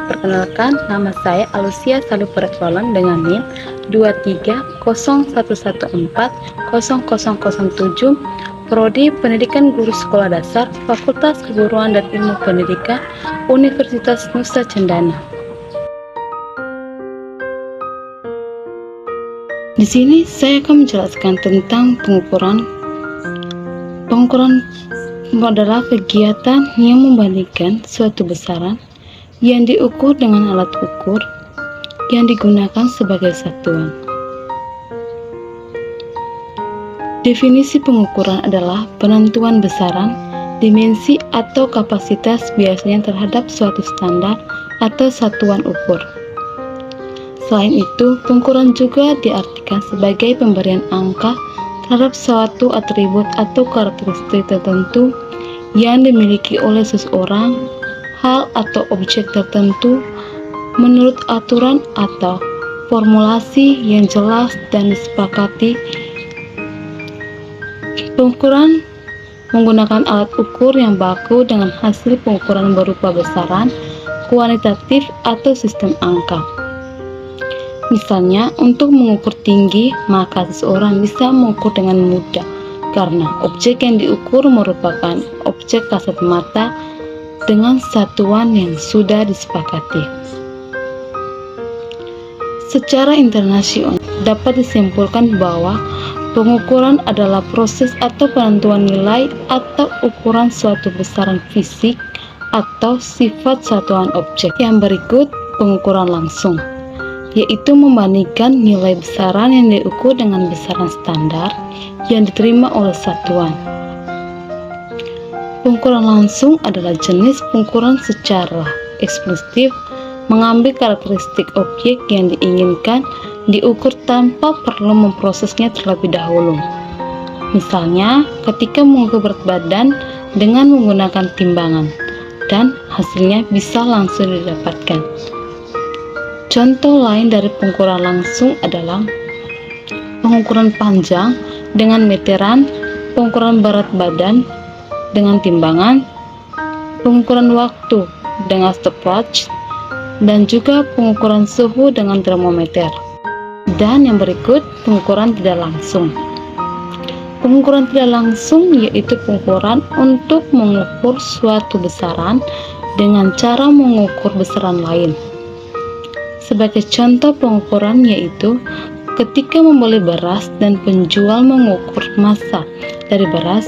Perkenalkan, nama saya Alucia Salupereklolan dengan NIM 23011400007, Prodi Pendidikan Guru Sekolah Dasar, Fakultas Keguruan dan Ilmu Pendidikan, Universitas Nusa Cendana. Di sini saya akan menjelaskan tentang pengukuran. Pengukuran adalah kegiatan yang membandingkan suatu besaran yang diukur dengan alat ukur yang digunakan sebagai satuan. Definisi pengukuran adalah penentuan besaran, dimensi atau kapasitas biasanya terhadap suatu standar atau satuan ukur. Selain itu, pengukuran juga diartikan sebagai pemberian angka terhadap suatu atribut atau karakteristik tertentu yang dimiliki oleh seseorang, hal atau objek tertentu menurut aturan atau formulasi yang jelas dan disepakati. Pengukuran menggunakan alat ukur yang baku dengan hasil pengukuran berupa besaran, kuantitatif, atau sistem angka. Misalnya, untuk mengukur tinggi, maka seseorang bisa mengukur dengan mudah karena objek yang diukur merupakan objek kasat mata dengan satuan yang sudah disepakati. Secara internasional, dapat disimpulkan bahwa pengukuran adalah proses atau penentuan nilai atau ukuran suatu besaran fisik atau sifat satuan objek. Yang berikut pengukuran langsung, yaitu membandingkan nilai besaran yang diukur dengan besaran standar yang diterima oleh satuan. Pengukuran langsung adalah jenis pengukuran secara eksplisit mengambil karakteristik objek yang diinginkan diukur tanpa perlu memprosesnya terlebih dahulu. Misalnya, ketika mengukur berat badan dengan menggunakan timbangan, dan hasilnya bisa langsung didapatkan. Contoh lain dari pengukuran langsung adalah pengukuran panjang dengan meteran, pengukuran berat badan dengan timbangan, pengukuran waktu dengan stopwatch, dan juga pengukuran suhu dengan termometer. Dan yang berikut pengukuran tidak langsung. Pengukuran tidak langsung yaitu pengukuran untuk mengukur suatu besaran dengan cara mengukur besaran lain. Sebagai contoh pengukuran yaitu ketika membeli beras dan penjual mengukur massa dari beras,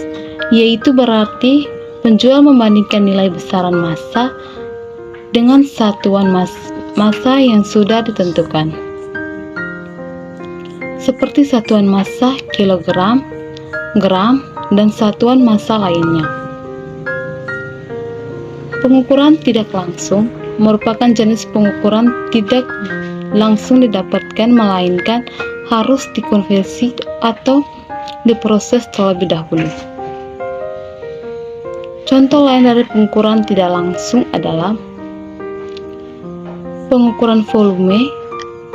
yaitu berarti penjual membandingkan nilai besaran massa dengan satuan massa yang sudah ditentukan. Seperti satuan massa kilogram, gram, dan satuan massa lainnya. Pengukuran tidak langsung merupakan jenis pengukuran tidak langsung didapatkan, melainkan harus dikonversi atau diproses terlebih dahulu. Contoh lain dari pengukuran tidak langsung adalah pengukuran volume,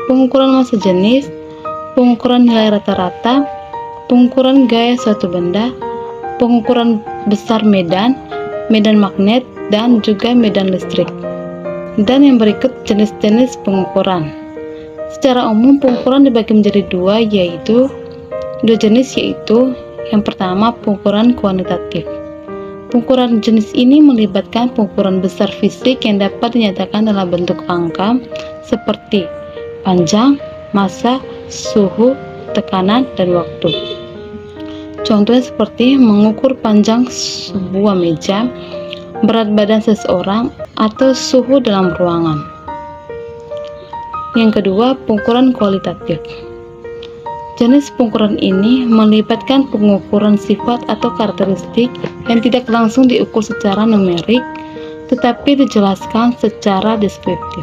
pengukuran massa jenis, pengukuran nilai rata-rata, pengukuran gaya suatu benda, pengukuran besar medan magnet, dan juga medan listrik. Dan yang berikut jenis-jenis pengukuran. Secara umum pengukuran dibagi menjadi dua jenis yaitu yang pertama pengukuran kuantitatif. Pengukuran jenis ini melibatkan pengukuran besar fisik yang dapat dinyatakan dalam bentuk angka seperti panjang, massa, suhu, tekanan, dan waktu. Contohnya seperti mengukur panjang sebuah meja, berat badan seseorang, atau suhu dalam ruangan. Yang kedua, pengukuran kualitatif. Jenis pengukuran ini melibatkan pengukuran sifat atau karakteristik yang tidak langsung diukur secara numerik, tetapi dijelaskan secara deskriptif.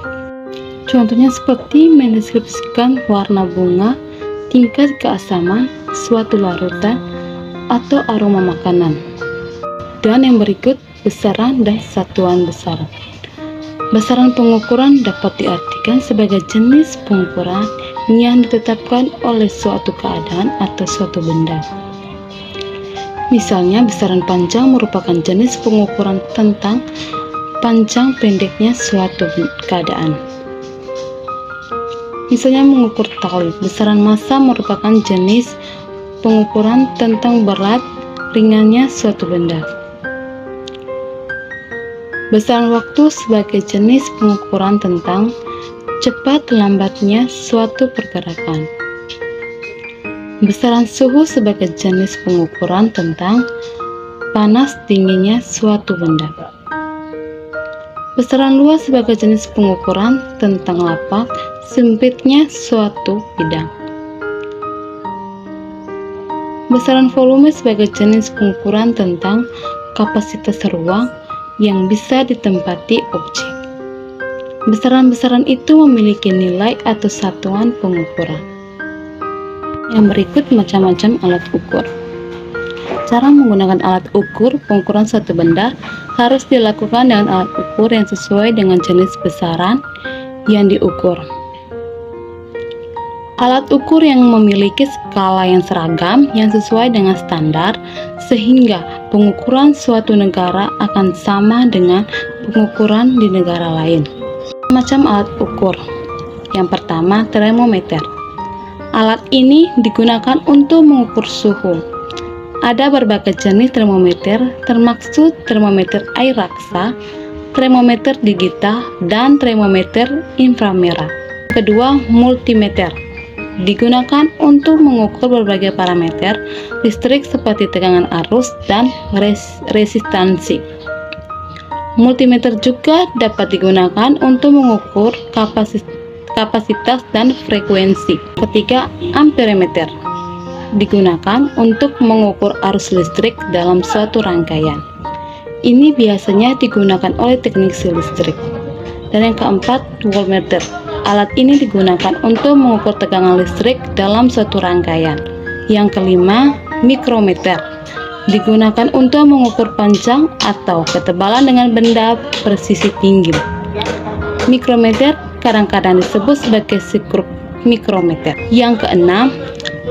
Contohnya seperti mendeskripsikan warna bunga, tingkat keasaman, suatu larutan, atau aroma makanan. Dan yang berikut besaran dan satuan besaran. Besaran pengukuran dapat diartikan sebagai jenis pengukuran yang ditetapkan oleh suatu keadaan atau suatu benda. Misalnya, besaran panjang merupakan jenis pengukuran tentang panjang pendeknya suatu keadaan. Misalnya mengukur tali, besaran massa merupakan jenis pengukuran tentang berat ringannya suatu benda. Besaran waktu sebagai jenis pengukuran tentang cepat lambatnya suatu pergerakan. Besaran suhu sebagai jenis pengukuran tentang panas dinginnya suatu benda. Besaran luas sebagai jenis pengukuran tentang lapang sempitnya suatu bidang. Besaran volume sebagai jenis pengukuran tentang kapasitas ruang yang bisa ditempati objek. Besaran-besaran itu memiliki nilai atau satuan pengukuran. Yang berikut macam-macam alat ukur. Cara menggunakan alat ukur pengukuran suatu benda harus dilakukan dengan alat ukur yang sesuai dengan jenis besaran yang diukur. Alat ukur yang memiliki skala yang seragam yang sesuai dengan standar, sehingga pengukuran suatu negara akan sama dengan pengukuran di negara lain. Macam alat ukur. Yang pertama, termometer. Alat ini digunakan untuk mengukur suhu. Ada berbagai jenis termometer, termaksud termometer air raksa, termometer digital, dan termometer inframerah. Kedua, multimeter. Digunakan untuk mengukur berbagai parameter listrik seperti tegangan arus dan resistansi. Multimeter juga dapat digunakan untuk mengukur kapasitas dan frekuensi. Ketiga, amperemeter. Digunakan untuk mengukur arus listrik dalam suatu rangkaian. Ini biasanya digunakan oleh teknisi listrik. Dan yang keempat, voltmeter. Alat ini digunakan untuk mengukur tegangan listrik dalam suatu rangkaian. Yang kelima, mikrometer. Digunakan untuk mengukur panjang atau ketebalan dengan benda presisi tinggi. Mikrometer kadang-kadang disebut sebagai mikrometer. Yang keenam,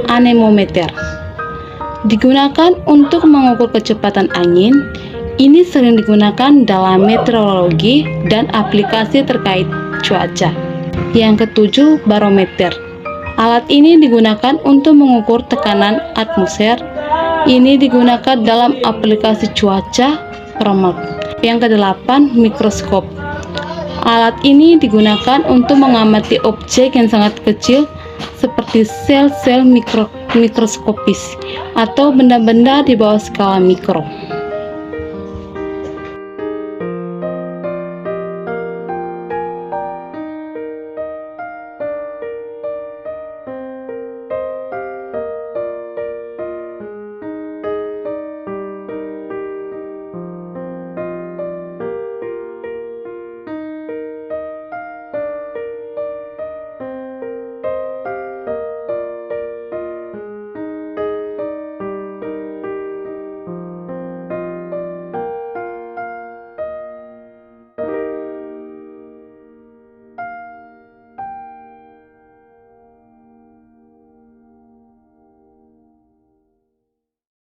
anemometer. Digunakan untuk mengukur kecepatan angin. Ini sering digunakan dalam meteorologi dan aplikasi terkait cuaca. Yang ketujuh, barometer. Alat ini digunakan untuk mengukur tekanan atmosfer. Ini digunakan dalam aplikasi cuaca remote. Yang kedelapan, mikroskop. Alat ini digunakan untuk mengamati objek yang sangat kecil seperti sel-sel mikroskopis atau benda-benda di bawah skala mikro.